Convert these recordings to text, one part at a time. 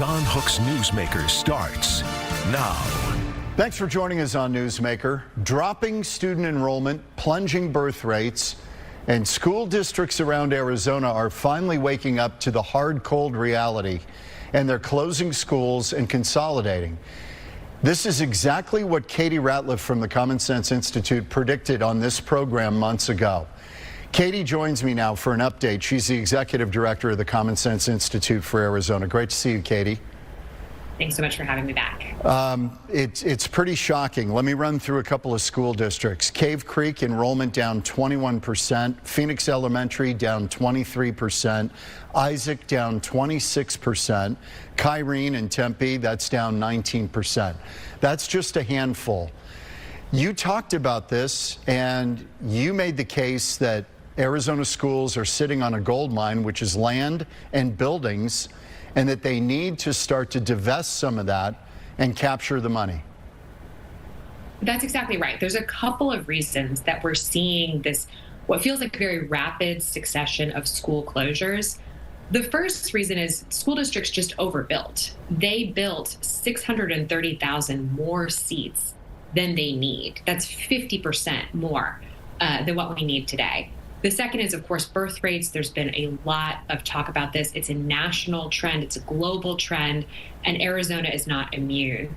John Hook's Newsmaker starts now. Thanks for joining us on Newsmaker. Dropping student enrollment, plunging birth rates, and school districts around Arizona are finally waking up to the hard, cold reality, and they're closing schools and consolidating. This is exactly what Katie Ratliff from the Common Sense Institute predicted on this program months ago. Katie joins me now for an update. She's the executive director of the Common Sense Institute for Arizona. Great to see you, Katie. Thanks so much for having me back. It's pretty shocking. Let me run through a couple of school districts. Cave Creek enrollment down 21%, Phoenix Elementary down 23%, Isaac down 26%, Kyrene and Tempe, that's down 19%. That's just a handful. You talked about this and you made the case that Arizona schools are sitting on a gold mine, which is land and buildings, and that they need to start to divest some of that and capture the money. That's exactly right. There's a couple of reasons that we're seeing this, what feels like a very rapid succession of school closures. The first reason is school districts just overbuilt. They built 630,000 more seats than they need. That's 50% more than what we need today. The second is, of course, birth rates. There's been a lot of talk about this. It's a national trend. It's a global trend, and Arizona is not immune.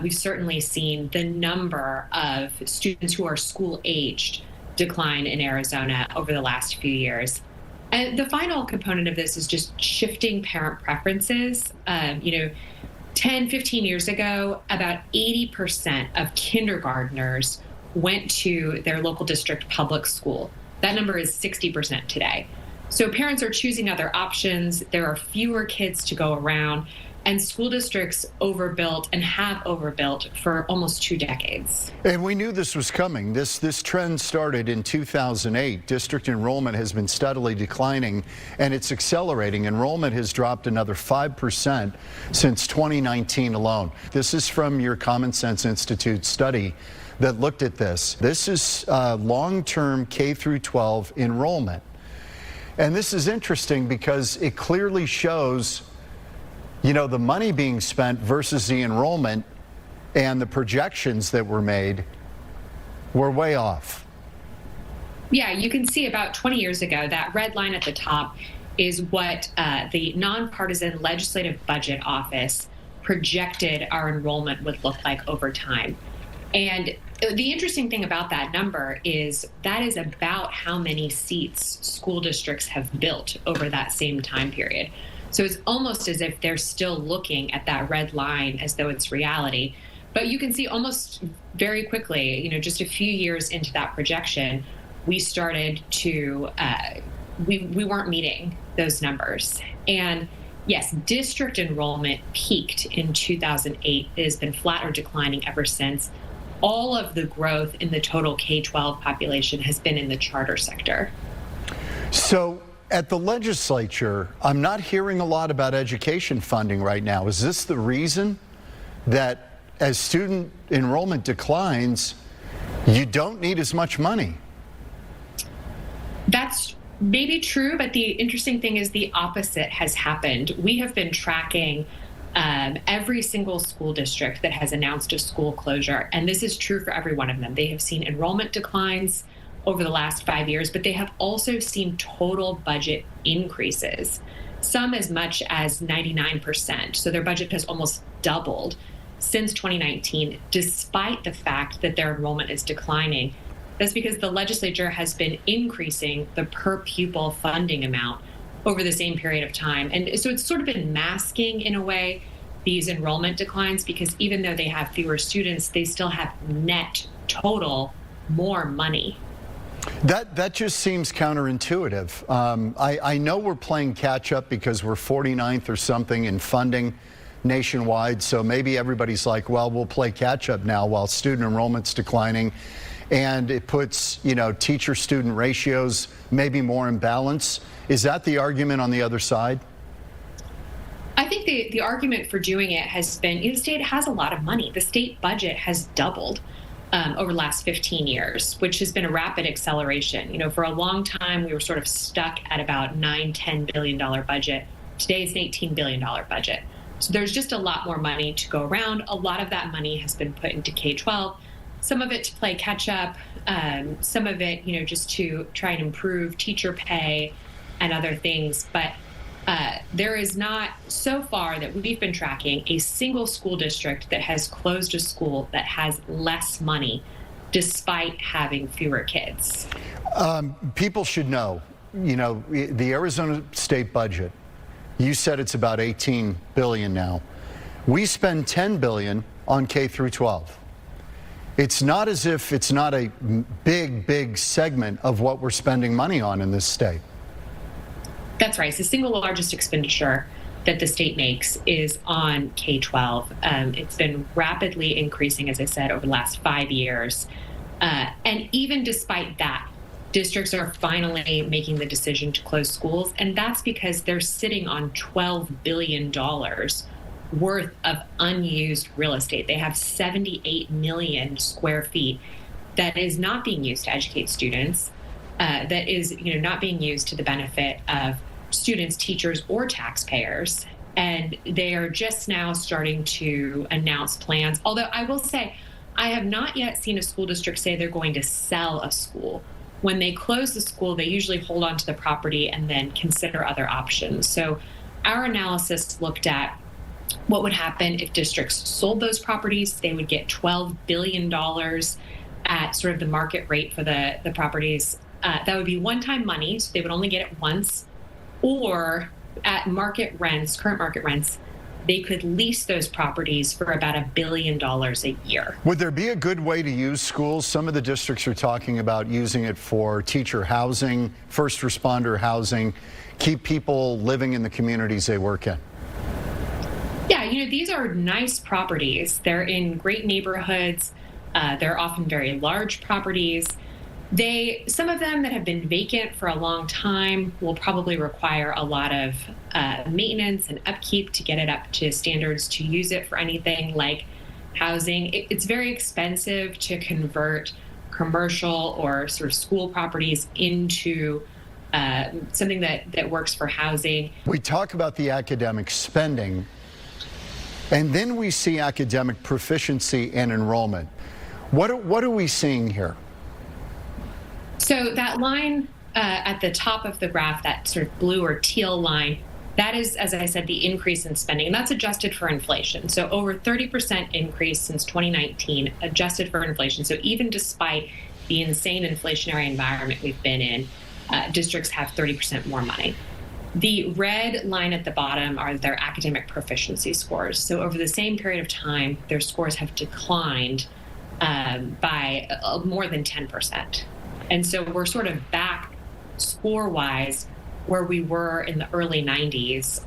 We've certainly seen the number of students who are school-aged decline in Arizona over the last few years. And the final component of this is just shifting parent preferences. 10, 15 years ago, about 80% of kindergartners went to their local district public school. That number is 60% today. So parents are choosing other options. There are fewer kids to go around, and school districts overbuilt and have overbuilt for almost 2 decades. And we knew this was coming. This trend started in 2008. District enrollment has been steadily declining, and it's accelerating. Enrollment has dropped another 5% since 2019 alone. This is from your Common Sense Institute study that looked at this. This is long-term K through 12 enrollment. And this is interesting because it clearly shows, the money being spent versus the enrollment, and the projections that were made were way off. Yeah, you can see about 20 years ago, that red line at the top is what the Nonpartisan Legislative Budget Office projected our enrollment would look like over time. And the interesting thing about that number is that is about how many seats school districts have built over that same time period. So it's almost as if they're still looking at that red line as though it's reality. But you can see almost very quickly, just a few years into that projection, we started to, we weren't meeting those numbers. And yes, district enrollment peaked in 2008. It has been flat or declining ever since. All of the growth in the total K-12 population has been in the charter sector. So at the legislature, I'm not hearing a lot about education funding right now. Is this the reason that as student enrollment declines, you don't need as much money? That's maybe true, but the interesting thing is the opposite has happened. We have been tracking every single school district that has announced a school closure, and this is true for every one of them. They have seen enrollment declines over the last 5 years, but they have also seen total budget increases, some as much as 99%. So their budget has almost doubled since 2019, despite the fact that their enrollment is declining. That's because the legislature has been increasing the per pupil funding amount over the same period of time. And so it's sort of been masking, in a way, these enrollment declines, because even though they have fewer students, they still have net total more money. That just seems counterintuitive. I know we're playing catch up because we're 49th or something in funding nationwide, so maybe everybody's like, well, we'll play catch up now while student enrollment's declining, and it puts, teacher-student ratios maybe more in balance. Is that the argument on the other side? I think the argument for doing it has been, the state has a lot of money. The state budget has doubled over the last 15 years, which has been a rapid acceleration. For a long time, we were sort of stuck at about $9-10 billion budget. Today, it's an $18 billion budget. So there's just a lot more money to go around. A lot of that money has been put into K-12, some of it to play catch up, some of it, just to try and improve teacher pay and other things. But there is not, so far that we've been tracking, a single school district that has closed a school that has less money despite having fewer kids. People should know, the Arizona state budget, you said it's about $18 billion now. We spend $10 billion on K through 12. It's not as if it's not a big segment of what we're spending money on in this state. That's right. It's the single largest expenditure that the state makes is on K-12. It's been rapidly increasing, as I said, over the last 5 years. And even despite that, districts are finally making the decision to close schools. And that's because they're sitting on $12 billion worth of unused real estate. They have 78 million square feet that is not being used to educate students, that is not being used to the benefit of students, teachers, or taxpayers. And they are just now starting to announce plans. Although I will say, I have not yet seen a school district say they're going to sell a school. When they close the school, they usually hold on to the property and then consider other options. So our analysis looked at what would happen if districts sold those properties. They would get $12 billion at sort of the market rate for the properties. That would be one-time money, so they would only get it once. Or at market rents, current market rents, they could lease those properties for about $1 billion a year. Would there be a good way to use schools? Some of the districts are talking about using it for teacher housing, first responder housing, keep people living in the communities they work in. Yeah, these are nice properties. They're in great neighborhoods. They're often very large properties. Some of them that have been vacant for a long time will probably require a lot of maintenance and upkeep to get it up to standards to use it for anything like housing. It's very expensive to convert commercial or sort of school properties into something that works for housing. We talk about the academic spending, and then we see academic proficiency and enrollment. What are we seeing here? So that line at the top of the graph, that sort of blue or teal line, that is, as I said, the increase in spending, and that's adjusted for inflation. So over 30% increase since 2019, adjusted for inflation. So even despite the insane inflationary environment we've been in, districts have 30% more money. The red line at the bottom are their academic proficiency scores. So over the same period of time, their scores have declined by more than 10%. And so we're sort of back score-wise where we were in the early 90s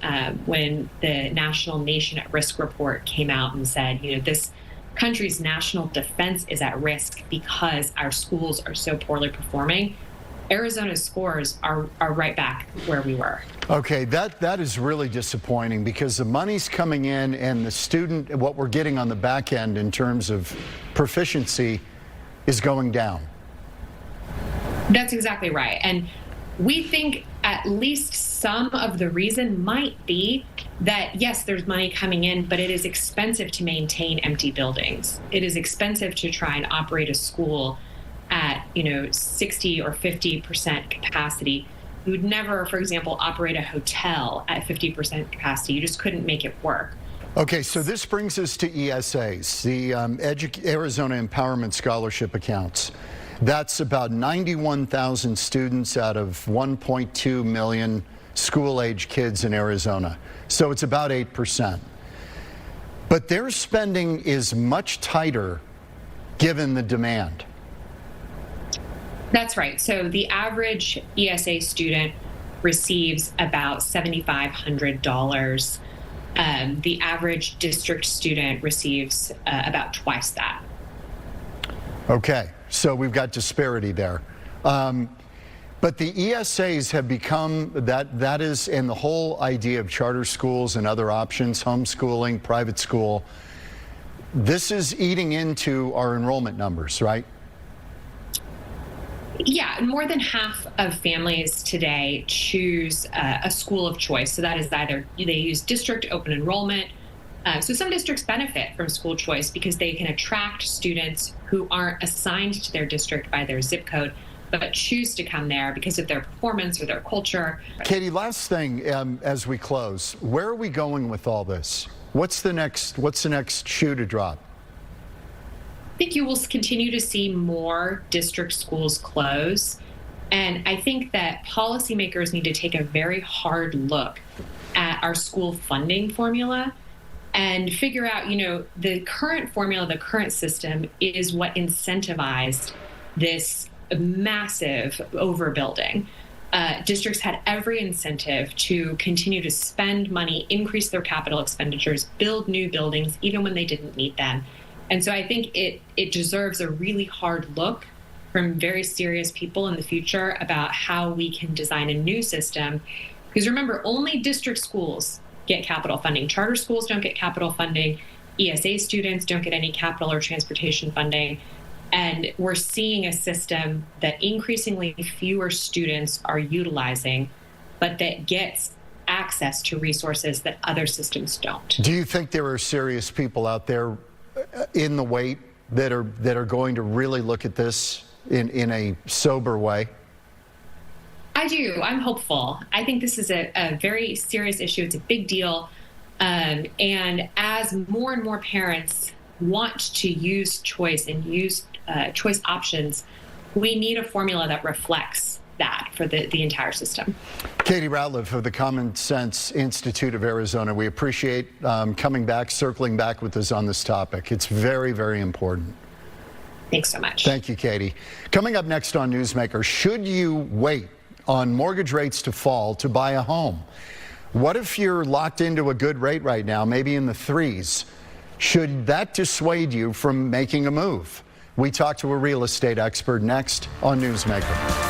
when the National Nation at Risk report came out and said, this country's national defense is at risk because our schools are so poorly performing. Arizona's scores are right back where we were. Okay, that is really disappointing because the money's coming in and what we're getting on the back end in terms of proficiency is going down. That's exactly right. And we think at least some of the reason might be that, yes, there's money coming in, but it is expensive to maintain empty buildings. It is expensive to try and operate a school at 60 or 50% capacity. You would never, for example, operate a hotel at 50% capacity. You just couldn't make it work. Okay, so this brings us to ESAs, the Arizona Empowerment Scholarship accounts. That's about 91,000 students out of 1.2 million school-age kids in Arizona. So it's about 8%. But their spending is much tighter given the demand. That's right. So the average ESA student receives about $7,500. The average district student receives about twice that. Okay, so we've got disparity there. But the ESAs have become, that is, and the whole idea of charter schools and other options, homeschooling, private school, this is eating into our enrollment numbers, right? Yeah, more than half of families today choose a school of choice. So that is either they use district open enrollment. So some districts benefit from school choice because they can attract students who aren't assigned to their district by their zip code, but choose to come there because of their performance or their culture. Katie, last thing as we close, where are we going with all this? What's the next shoe to drop? I think you will continue to see more district schools close. And I think that policymakers need to take a very hard look at our school funding formula and figure out, the current formula, the current system is what incentivized this massive overbuilding. Districts had every incentive to continue to spend money, increase their capital expenditures, build new buildings, even when they didn't need them. And so I think it deserves a really hard look from very serious people in the future about how we can design a new system. Because remember, only district schools get capital funding. Charter schools don't get capital funding. ESA students don't get any capital or transportation funding. And we're seeing a system that increasingly fewer students are utilizing, but that gets access to resources that other systems don't. Do you think there are serious people out there in the wait that are going to really look at this in a sober way? I do. I'm hopeful. I think this is a very serious issue. It's a big deal. And as more and more parents want to use choice and use choice options, we need a formula that reflects that for the entire system. Katie Ratliff of the Common Sense Institute of Arizona, we appreciate circling back with us on this topic. It's very, very important. Thanks so much. Thank you, Katie. Coming up next on Newsmaker, should you wait on mortgage rates to fall to buy a home? What if you're locked into a good rate right now, maybe in the 3s? Should that dissuade you from making a move? We talk to a real estate expert next on Newsmaker.